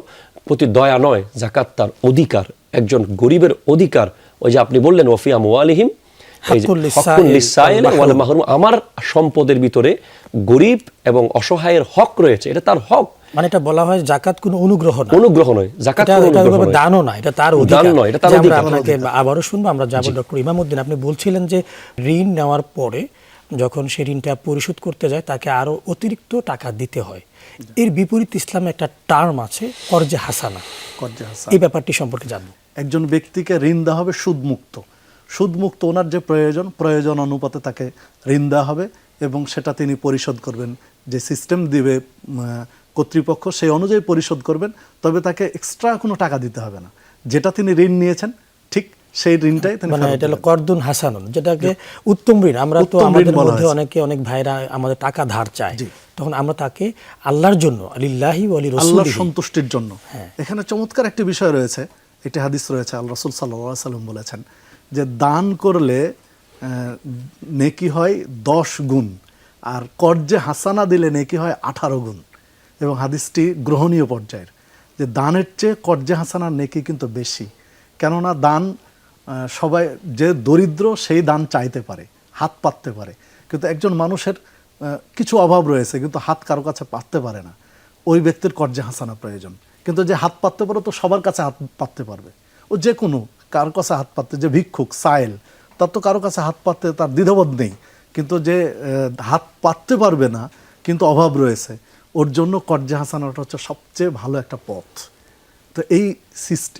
S3: প্রতি দয়া নয়, জাকাত তার অধিকার, একজন গরিবের অধিকার। ওই যে আপনি বললেন ওয়াফি আমওয়ালিহিম হাক্কুল লিসাইল ওয়াল মাহরুম, আমার সম্পদের ভিতরে গরিব এবং অসহায়ের হক রয়েছে, এটা তার হক।
S1: মানে এটা বলা হয় জাকাত কোনো অনুগ্রহ
S3: নয়, জাকাত কোনো
S1: দানও না, এটা তার অধিকার। আমরা আপনাকে আবারও শুনবো, আমরা যাব ডক্টর ইমামউদ্দিন। আপনি বলছিলেন যে ঋণ নেওয়ার পরে যখন সে ঋণটা পরিশোধ করতে যায় তাকে আরো অতিরিক্ত টাকা দিতে হয়। এর বিপরীত ইসলামে একটা টার্ম আছে কর্জে হাসানা। এই ব্যাপারটি সম্পর্কে জানবো।
S2: একজন ব্যক্তিকে ঋণ দেওয়া হবে সুদমুক্ত। সুদমুক্ত ওনার যে প্রয়োজন অনুপাতে তাকে ঋণ দেওয়া হবে এবং সেটা তিনি পরিশোধ করবেন। যে সিস্টেম দিবে কর্তৃপক্ষ সেই অনুযায়ী পরিশোধ করবেন, তবে তাকে এক্সট্রা কোনো টাকা দিতে হবে না। যেটা তিনি ঋণ নিয়েছেন ঠিক সেই ঋণটাই তিনি,
S1: মানে এটা হলো করদুন হাসানুন, যেটাকে উত্তম ঋণ। আমরা তো আমাদের মধ্যে অনেক ভাইরা আমাদের টাকা ধার চায়, তখন আমরা তাকে আল্লাহর জন্য, লিল্লাহি ওয়া লিরাসূলিহি,
S2: আল্লাহর সন্তুষ্টির জন্য। এখানে চমৎকার একটি বিষয় রয়েছে, একটি হাদিস রয়েছে, আল্লাহ রাসূল সাল্লাল্লাহু আলাইহি সাল্লাম বলেছেন যে দান করলে নেকি হয় 10 গুণ, আর কর্জে হাসানা দিলে নেকি হয় 18 গুণ। এবং হাদিসটি গ্রহণীয় পর্যায়ের, যে দানের চেয়ে কর্জে হাসানার নেকি কিন্তু বেশি। কেননা দান সবাই, যে দরিদ্র সেই দান চাইতে পারে, হাত পাততে পারে, কিন্তু একজন মানুষের কিছু অভাব রয়েছে কিন্তু হাত কারো কাছে পাততে পারে না, ওই ব্যক্তির কর্জে হাসানা প্রয়োজন। কিন্তু যে হাত পাততে পারে তো সবার কাছে হাত পাততে পারবে, ও যে কোনো কারো কাছে হাত পাততে, যে ভিক্ষুক সায়েল তার তো কারো কাছে হাত পাততে তার দ্বিধাবোধ নেই, কিন্তু যে হাত পাততে পারবে না কিন্তু অভাব রয়েছে, ওর জন্য কর্জে হাসানাটা হচ্ছে সবচেয়ে ভালো একটা পথ। তো এই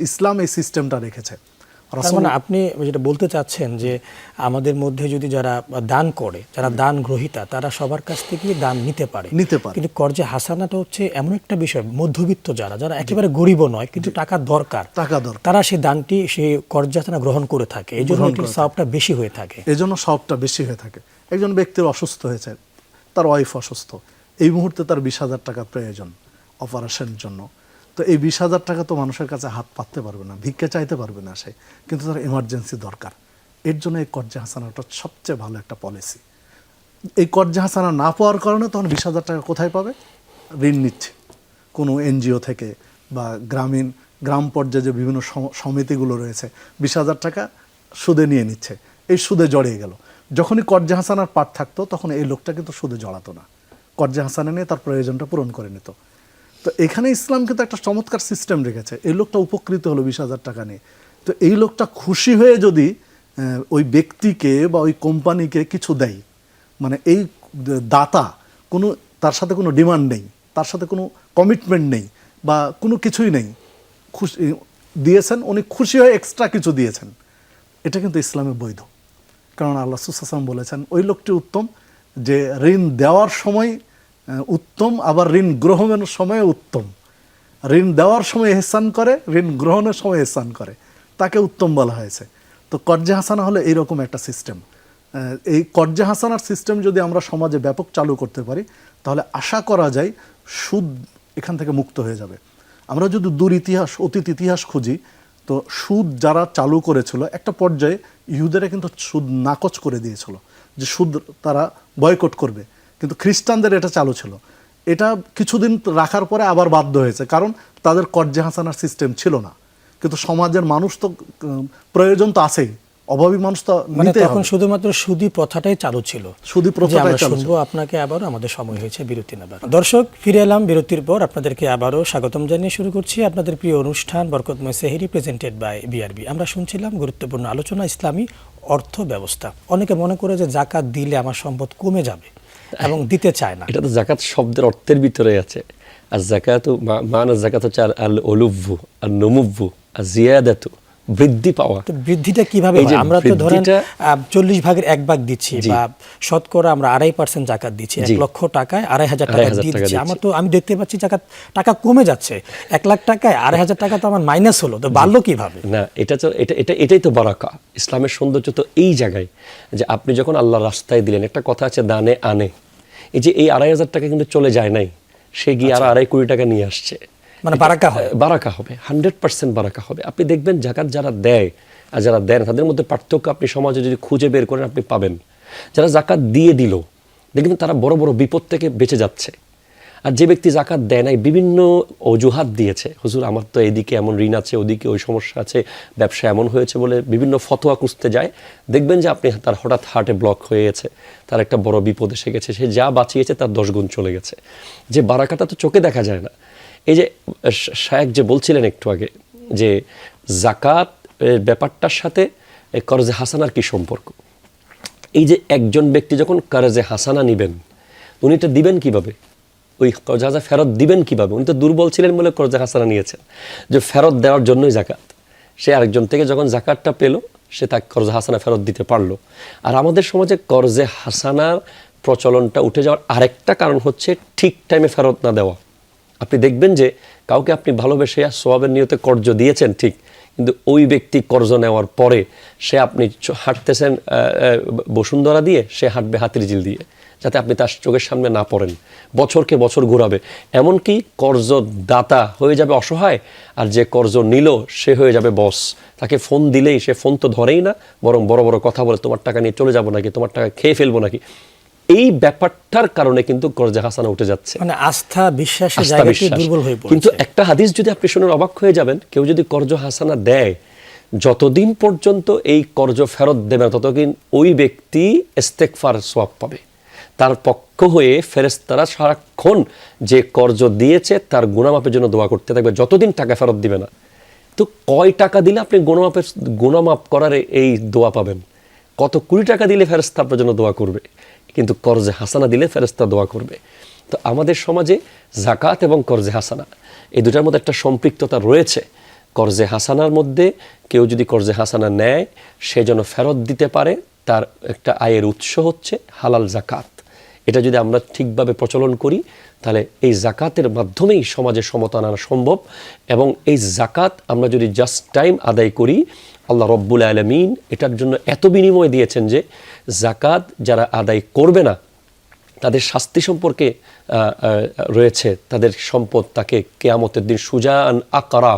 S2: ইসলাম এই সিস্টেমটা রেখেছে।
S1: মানে আপনি যেটা বলতে চাচ্ছেন যে আমাদের মধ্যে যদি যারা দান করে, যারা দান গ্রহীতা, তারা সবার কাছ থেকে দান নিতে পারে, কিন্তু কর্জে হাসানাটা হচ্ছে এমন একটা বিষয়, মধ্যবিত্ত যারা একেবারে গরিবও নয় কিন্তু টাকা দরকার, তারা সেই দানটি, সেই কর্জে হাসানা গ্রহণ করে থাকে, এই জন্য সওয়াবটা বেশি হয়ে থাকে।
S2: এই জন্য সওয়াবটা বেশি হয়ে থাকে। একজন ব্যক্তির অসুস্থ হয়েছে, তার ওয়াইফ অসুস্থ, এই মুহূর্তে তার 20,000 টাকা প্রয়োজন অপারেশনের জন্য। তো এই 20,000 টাকা তো মানুষের কাছে হাত পাততে পারবে না, ভিক্ষা চাইতে পারবে না সে, কিন্তু তার এমার্জেন্সি দরকার। এর জন্য এই কর্জে হাসানাটা সবচেয়ে ভালো একটা পলিসি। এই কর্জে হাসানা না পাওয়ার কারণে তখন 20,000 টাকা কোথায় পাবে? ঋণ নিচ্ছে কোনো এনজিও থেকে বা গ্রাম পর্যায়ে যে বিভিন্ন সমিতিগুলো রয়েছে, 20,000 টাকা সুদে নিয়ে নিচ্ছে, এই সুদে জড়িয়ে গেল। যখনই কর্জে হাসানার পাঠ থাকতো তখন এই লোকটা কিন্তু সুদে জড়াতো না, কর্জে হাসানা নিয়ে তার প্রয়োজনটা পূরণ করে নিত। তো এখানে ইসলাম কিন্তু একটা চমৎকার সিস্টেম রেখেছে। এই লোকটা উপকৃত হলো 20,000 টাকা নিয়ে, তো এই লোকটা খুশি হয়ে যদি ওই ব্যক্তিকে বা ওই কোম্পানিকে কিছু দেয়, মানে এই দাতা কোনো, তার সাথে কোনো ডিমান্ড নেই, তার সাথে কোনো কমিটমেন্ট নেই বা কোনো কিছুই নেই, খুশি দিয়েছেন, উনি খুশি হয়ে এক্সট্রা কিছু দিয়েছেন, এটা কিন্তু ইসলামে বৈধ। কারণ আল্লাহ রাসূল সাল্লাল্লাহু আলাইহি ওয়াসাল্লাম বলেছেন ওই লোকটি উত্তম যে ঋণ দেওয়ার সময় উত্তম, আবার ঋণ গ্রহণের সময় উত্তম। ঋণ দেওয়ার সময় ইহসান করে, ঋণ গ্রহণের সময় ইহসান করে, তাকে উত্তম বলা হয়েছে। তো কর্জে হাসানা হলো এইরকম একটা সিস্টেম। এই কর্জে হাসানার সিস্টেম যদি আমরা সমাজে ব্যাপক চালু করতে পারি তাহলে আশা করা যায় সুদ এখান থেকে মুক্ত হয়ে যাবে। আমরা যদি অতীত ইতিহাস খুঁজি তো সুদ যারা চালু করেছিল একটা পর্যায়ে ইহুদেরা কিন্তু সুদ নাকচ করে দিয়েছিল, যে সুদ তারা বয়কট করবে, কিন্তু খ্রিস্টানদের এটা চালু ছিল। এটা কিছুদিন রাখার পরে আবার বাধ্য হয়েছে, কারণ তাদের কর্জে হাসানার সিস্টেম ছিল না। কিন্তু সমাজের মানুষ তো প্রয়োজন তো আছেই, অভাবী মানুষ তো নিতে হবে।
S1: তখন শুধুমাত্র সুদী প্রথাটাই চালু ছিল,
S2: সুদী প্রথাটাই চালু ছিল।
S1: আপনাকে আবারও, আমাদের সময় হয়েছে বিরতি নেবার। দর্শক, ফিরে এলাম বিরতির পর। আপনাদেরকে আবারও স্বাগতম জানিয়ে শুরু করছি আপনাদের প্রিয় অনুষ্ঠান বরকতময় সেহরি, প্রেজেন্টেড বাই বিআরবি। আমরা শুনছিলাম গুরুত্বপূর্ণ আলোচনা, ইসলামী অর্থ ব্যবস্থা। অনেকে মনে করে যে জাকাত দিলে আমার সম্পদ কমে যাবে এবং দিতে চায় না।
S3: এটা তো জাকাত শব্দের অর্থের ভিতরে আছে। আর জাকাতু মানা জাকাত হচ্ছে আল উলুব্বু আর নমুব্বু আর জিয়াদাতু, বৃদ্ধি পাওয়া।
S1: তো বৃদ্ধিটা কিভাবে
S3: এই যে
S1: হয়? আমরা তো ধরেন
S3: বৃদ্ধিটা-
S1: 40 ভাগের 1 ভাগ দিচ্ছি
S3: জি।
S1: বা শতকরা আমরা 2.5% জাকাত দিচ্ছি। 1
S3: জি।
S1: লক্ষ টাকায় 2,500 টাকা
S3: 2,500
S1: দিয়ে
S3: টাকা
S1: দিচ্ছি।
S3: দিচ্ছি।
S1: আমি দেখতে পাচ্ছি জাকাত টাকা কমে যাচ্ছে। 1 লাখ টাকায় 2,500 টাকা তো আমার মাইনাস হলো, তো বাড়লো কিভাবে?
S3: না, এটাই তো বারাকা। ইসলামের সৌন্দর্য তো এই জায়গায় যে আপনি যখন আল্লাহর রাস্তায় দিলেন, একটা কথা আছে দানে আনে, এই যে এই 2,500 টাকা কিন্তু চলে যায় নাই, সে গিয়ে আরো 2.5 কোটি টাকা নিয়ে আসছে।
S1: মানে বারাকা হয়।
S3: বারাকা হবে, 100% বারাকা হবে। আপনি দেখবেন জাকাত যারা দেয় আর যারা দেন তাদের মধ্যে পার্থক্য আপনি সমাজে যদি খুঁজে বের করেন আপনি পাবেন। যারা জাকাত দিয়ে দিল দেখবেন তারা বড় বড় বিপদ থেকে বেঁচে যাচ্ছে। আর যে ব্যক্তি জাকাত দেয় নাই, বিভিন্ন অজুহাত দিয়েছে, হুজুর আমার তো এদিকে এমন ঋণ আছে, ওদিকে ওই সমস্যা আছে, ব্যবসা এমন হয়েছে বলে বিভিন্ন ফতোয়া খুঁজতে যায়, দেখবেন যে আপনি তার হঠাৎ হার্টে ব্লক হয়ে গেছে, তার একটা বড় বিপদ এসে গেছে, সে যা বাঁচিয়েছে তার 10 গুণ চলে গেছে। যে বারাকাটা তো চোখে দেখা যায় না। এই যে শায়েখ যে বলছিলেন একটু আগে যে জাকাত ব্যাপারটার সাথে করজে হাসানার কি সম্পর্ক, এই যে একজন ব্যক্তি যখন করজে হাসানা নেবেন, উনি এটা দিবেন কিভাবে, ওই কর্জা ফেরত দিবেন কিভাবে? উনি তো দুর্বল ছিলেন বলে কর্জা হাসানা নিয়েছেন, যে ফেরত দেওয়ার জন্যই জাকাত। সে আরেকজন থেকে যখন জাকাতটা পেল, সে তাকে কর্জা হাসানা ফেরত দিতে পারলো। আর আমাদের সমাজে কর্জে হাসানার প্রচলনটা উঠে যাওয়ার আরেকটা কারণ হচ্ছে ঠিক টাইমে ফেরত না দেওয়া। আপনি দেখবেন যে কাউকে আপনি ভালোবেসে সোয়াবের নিয়তে কর্জ দিয়েছেন ঠিক, কিন্তু ওই ব্যক্তি কর্জ নেওয়ার পরে সে আপনি হাঁটতেছেন বসুন্ধরা দিয়ে, সে হাঁটবে হাতিরঝিল দিয়ে, যাতে আপনি তার চোখের সামনে না পড়েন, বছরকে বছর ঘোরাবে। এমনকি কর্জদাতা হয়ে যাবে অসহায়, আর যে কর্জ নিল সে হয়ে যাবে বস। তাকে ফোন দিলেই সে ফোন তো ধরেই না, বরং বড় বড় কথা বলে, তোমার টাকা নিয়ে চলে যাবো নাকি, তোমার টাকা খেয়ে ফেলবো নাকি। এই ব্যাপারটার কারণে কিন্তু কর্জে হাসানা উঠে যাচ্ছে,
S1: মানে আস্থা বিশ্বাসের জায়গাটি দুর্বল হয়ে পড়ছে।
S3: কিন্তু একটা হাদিস যদি আপনি শুনে অবাক হয়ে যাবেন, কেউ যদি কর্জ হাসানা দেয়, যতদিন পর্যন্ত এই কর্জ ফেরত দেবে না ততদিন ওই ব্যক্তি ইস্তেগফার সওয়াব পাবে। তার পক্ষ হয়ে ফেরেশতারা সারাক্ষণ যে কর্জ দিয়েছে তার গুনাহমাপের জন্য দোয়া করতে থাকবে যতদিন টাকা ফেরত দিবে না। তো কয় টাকা দিলে আপনি গুনাহমাপ করার এই দোয়া পাবেন? কত কোটি টাকা দিলে ফেরেশতা আপনার জন্য দোয়া করবে? কিন্তু কর্জে হাসানা দিলে ফেরেশতা দোয়া করবে। তো আমাদের সমাজে জাকাত এবং কর্জে হাসানা এই দুটার মধ্যে একটা সম্পৃক্ততা রয়েছে। কর্জে হাসানার মধ্যে কেউ যদি কর্জে হাসানা নেয়, সে যেন ফেরত দিতে পারে, তার একটা আয়ের উৎস হচ্ছে হালাল জাকাত। এটা যদি আমরা ঠিকভাবে প্রচলন করি, তাহলে এই জাকাতের মাধ্যমেই সমাজে সমতা আনা সম্ভব। এবং এই জাকাত আমরা যদি জাস্ট টাইম আদায় করি, আল্লাহ রব্বুল আলামিন এটার জন্য এত বিনিময় দিয়েছেন যে জাকাত যারা আদায় করবে না তাদের শাস্তি সম্পর্কে রয়েছে। তাদের সম্পদ তাকে কিয়ামতের দিন সুজান আকরা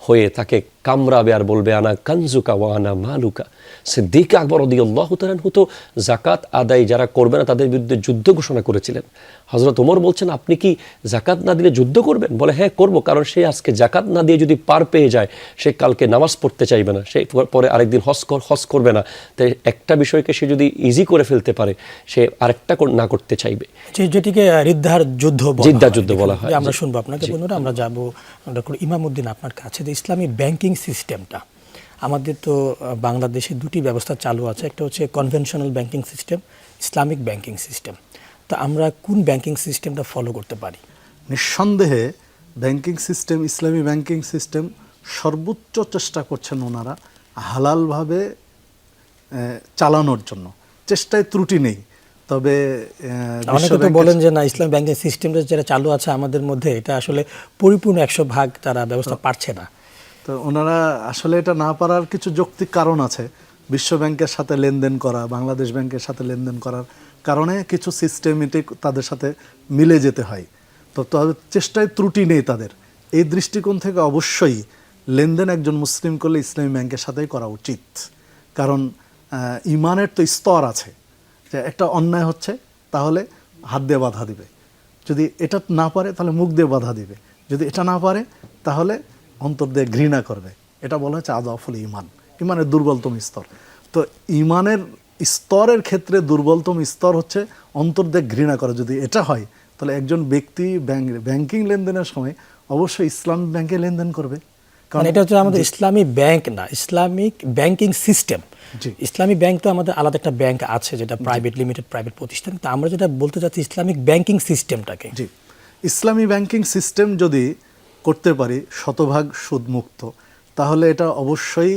S3: হয়ে তাকে কামড়াবে আর বলবে আনা কানজুকা ওয়া আনা মালুকা। সিদ্দিক আকবর রাদিয়াল্লাহু তাআলা আনহু তো জাকাত আদায় যারা করবে না তাদের বিরুদ্ধে যুদ্ধ ঘোষণা করেছিলেন। হযরত ওমর বলছেন, আপনি কি জাকাত না দিলে যুদ্ধ করবেন? বলে, হ্যাঁ করব, কারণ সে আজকে জাকাত না দিয়ে যদি পার পেয়ে যায়, সে কালকে নামাজ পড়তে চাইবে না, সে পরে আরেকদিন হজ করবে না। তাই একটা বিষয়কে সে যদি ইজি করে ফেলতে পারে, সে আরেকটা না করতে চাইবে।
S1: যেটিকে রিদ্ধার যুদ্ধ
S3: বলা হয়।
S1: আমরা শুনবো আপনাকে বন্ধুরা। আমরা যাবো ডক্টর ইমামউদ্দিন আপনার কাছে। যে ইসলামী ব্যাংকিং সিস্টেমটা আমাদের তো বাংলাদেশে দুটি ব্যবস্থা চালু আছে, একটা হচ্ছে conventional banking system, Islamic banking system. তো আমরা কোন ব্যাংকিং সিস্টেমটা ফলো করতে পারি?
S2: নিঃসন্দেহে ব্যাংকিং সিস্টেম, ইসলামী ব্যাংকিং সিস্টেম সর্বোচ্চ চেষ্টা করছেন ওনারা হালালভাবে চালানোর জন্য। চেষ্টায় ত্রুটি নেই। তবে
S1: অনেকে তো বলেন যে না, ইসলাম ব্যাংকিং সিস্টেমটা যেটা চালু আছে আমাদের মধ্যে, এটা আসলে পরিপূর্ণ 100% তারা ব্যবস্থা পারছে না।
S2: তো ওনারা আসলে এটা না পারার কিছু যৌক্তিক কারণ আছে। বিশ্ব ব্যাংকের সাথে লেনদেন করা, বাংলাদেশ ব্যাংকের সাথে লেনদেন করার কারণে কিছু সিস্টেমেটিক তাদের সাথে মিলে যেতে হয়। তো তাদের চেষ্টায় ত্রুটি নেই তাদের। এই দৃষ্টিকোণ থেকে অবশ্যই লেনদেন একজন মুসলিম করলে ইসলামী ব্যাংকের সাথেই করা উচিত। কারণ ইমানের তো স্তর আছে, যে একটা অন্যায় হচ্ছে তাহলে হাত দিয়ে বাধা দিবে, যদি এটা না পারে তাহলে মুখ দিয়ে বাধা দিবে, যদি এটা না পারে তাহলে অন্তর দিয়ে ঘৃণা করবে। এটা বলা হচ্ছে আযফুল ইমান, ইমানের দুর্বলতম স্তর। তো ইমানের স্তরের ক্ষেত্রে দুর্বলতম স্তর হচ্ছে অন্তর দিয়ে ঘৃণা করা। যদি এটা হয় তাহলে একজন ব্যক্তি ব্যাংকিং লেনদেনের সময় অবশ্যই ইসলাম ব্যাংকে লেনদেন করবে।
S1: মানে এটা হচ্ছে আমাদের ইসলামী ব্যাংক না, ইসলামিক ব্যাংকিং সিস্টেম।
S2: জি।
S1: ইসলামী ব্যাংক তো আমাদের আলাদা একটা ব্যাংক আছে যেটা প্রাইভেট লিমিটেড প্রাইভেট প্রতিষ্ঠান, তো আমরা যেটা বলতে চাচ্ছি ইসলামিক ব্যাংকিং সিস্টেমটাকে।
S2: জি, ইসলামী ব্যাংকিং সিস্টেম যদি করতে পারি শতভাগ সুদমুক্ত, তাহলে এটা অবশ্যই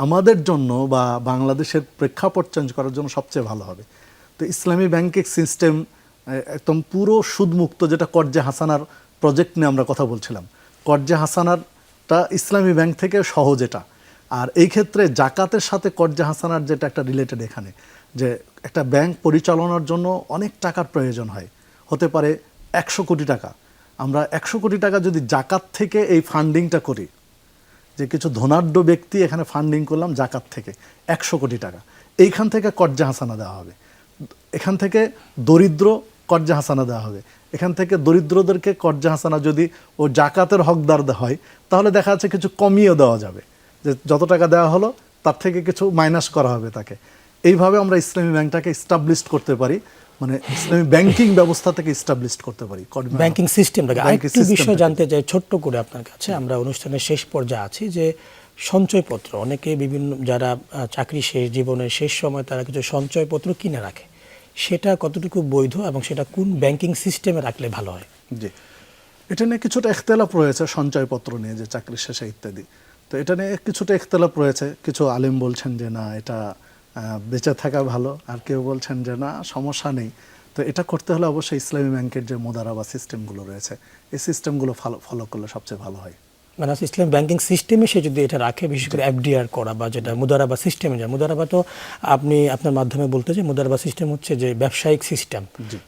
S2: আমাদের জন্য বা বাংলাদেশের প্রেক্ষাপট চেঞ্জ করার জন্য সবচেয়ে ভালো হবে। তো ইসলামী ব্যাংকিং সিস্টেম একদম পুরো সুদমুক্ত, যেটা কর্জে হাসানার প্রজেক্ট নিয়ে আমরা কথা বলছিলাম, কর্জে হাসানারটা ইসলামী ব্যাংক থেকে সহজ এটা। আর এই ক্ষেত্রে জাকাতের সাথে কর্জে হাসানার যেটা একটা রিলেটেড এখানে, যে একটা ব্যাংক পরিচালনার জন্য অনেক টাকার প্রয়োজন হয়, হতে পারে 100 কোটি টাকা। আমরা 100 কোটি টাকা যদি জাকাত থেকে এই ফান্ডিংটা করি, যে কিছু ধনাঢ্য ব্যক্তি এখানে ফান্ডিং করলাম জাকাত থেকে 100 কোটি টাকা, এইখান থেকে কর্জে হাসানা দেওয়া হবে, এখান থেকে দরিদ্র কর্জে হাসানা দেওয়া হবে, এখান থেকে দরিদ্রদেরকে কর্জে হাসানা যদি ও জাকাতের হকদার হয়, তাহলে দেখা যাচ্ছে কিছু কমিয়ে দেওয়া যাবে, যে যত টাকা দেওয়া হলো তার থেকে কিছু মাইনাস করা হবে তাকে। এইভাবে আমরা ইসলামী ব্যাংকটাকে এস্টাবলিশ করতে পারি, মানে ইসলামী ব্যাংকিং ব্যবস্থা থেকে এস্টাবলিশ করতে পারি
S1: ব্যাংকিং সিস্টেমটাকে। আরেকটু বিষয় জানতে চাই ছোট্ট করে আপনার কাছে, আমরা অনুষ্ঠানের শেষ পর্যায়ে আছি, যে সঞ্চয়পত্র অনেকে বিভিন্ন যারা চাকরি শেষ, জীবনের শেষ সময় তারা কিছু সঞ্চয়পত্র কিনে রাখে, সেটা কতটুকু বৈধ এবং সেটা কোন ব্যাংকিং সিস্টেমে রাখলে ভালো হয়?
S2: জি, এটা নিয়ে কিছুটা ইখতিলাফ রয়েছে, সঞ্চয়পত্র নিয়ে যে চাকরি শেষে ইত্যাদি। তো এটা নিয়ে কিছুটা ইখতিলাফ রয়েছে, কিছু আলেম বলছেন যে না এটা বেঁচে থাকা ভালো, আর কেউ বলছেন যে না সমস্যা নেই। তো এটা করতে হলে অবশ্যই ইসলামী ব্যাংকের যে মুদারাবা সিস্টেমগুলো রয়েছে, এই সিস্টেমগুলো ফলো করলে সবচেয়ে ভালো হয়।
S1: মানে ইসলাম ব্যাংকিং সিস্টেমে সে যদি এটা রাখে, বিশেষ করে এফডিআর করা বা যেটা মুদারাবা সিস্টেমে যায়, মুদারাবা তো আপনি আপনার মাধ্যমে বলতে যে মুদারাবা সিস্টেম হচ্ছে যে ব্যবসায়িক সিস্টেম,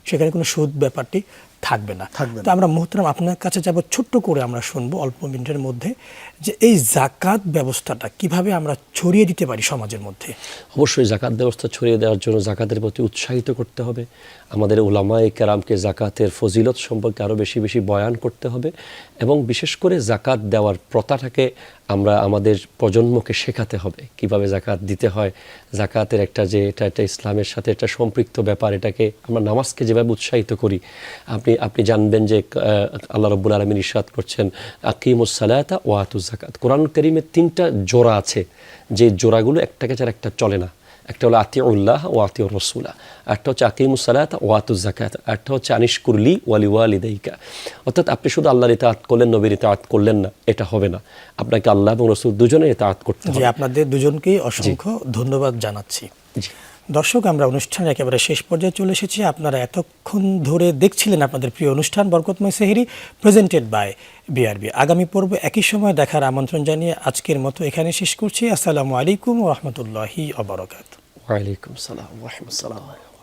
S1: সেখানে কোনো সুদ ব্যাপারটি থাকবে না। তো আমরা মোহতারাম আপনার কাছে যাব, ছোট্ট করে আমরা শুনবো অল্প মিনিটের মধ্যে, যে এই জাকাত ব্যবস্থাটা কিভাবে আমরা ছড়িয়ে দিতে পারি সমাজের মধ্যে।
S3: অবশ্যই জাকাত ব্যবস্থা ছড়িয়ে দেওয়ার জন্য জাকাতের প্রতি উৎসাহিত করতে হবে, আমাদের উলামায়ে কেরামকে জাকাতের ফজিলত সম্পর্কে আরও বেশি বেশি বয়ান করতে হবে, এবং বিশেষ করে জাকাত দেওয়ার প্রথাটাকে আমরা আমাদের প্রজন্মকে শেখাতে হবে কিভাবে জাকাত দিতে হয়। জাকাতের একটা যে এটা ইসলামের সাথে একটা সম্পৃক্ত ব্যাপার, এটাকে আমরা নামাজকে যেভাবে উৎসাহিত করি, আপনি জানবেন যে আল্লাহ রাব্বুল আলামিন ইরশাদ করছেন আকিমুস সালাতা ওয়া আতুজ যাকাত। কোরআন কারীমের 3টা জোড়া আছে, যে জোড়াগুলো একটাকে ছাড়া একটা চলে না। একটা হলো আতিউল্লাহ ওয়া আতিউর রাসূলা, একটা হচ্ছে আকিমুস সালাতা ওয়া আতুজ যাকাত, একটা হচ্ছে আনিশকুরলি ওয়া লিওয়ালিদাইকা। অর্থাৎ আপনি শুধু আল্লাহর ইতাআত করলেন, নবীর ইতাআত করলেন না, এটা হবে না, আপনাকে আল্লাহ এবং রাসূল দুজনের ইতাআত করতে হবে।
S1: জি, আপনাদের দুজনকেই অসংখ্য ধন্যবাদ জানাচ্ছি।
S3: জি।
S1: দর্শক, আমরা অনুষ্ঠানের একেবারে শেষ পর্যায়ে চলে এসেছি। আপনারা এতক্ষণ ধরে দেখছিলেন আপনাদের প্রিয় অনুষ্ঠান বরকতময় সেহরি, প্রেজেন্টেড বাই বিআরবি। আগামী পর্ব একই সময় দেখার আমন্ত্রণ জানিয়ে আজকের মতো এখানে শেষ করছি। আসসালামু আলাইকুম ওয়া রাহমাতুল্লাহি ওয়া বারাকাতুহু।
S3: ওয়া আলাইকুম আসসালাম ওয়া রাহমাতুল্লাহ।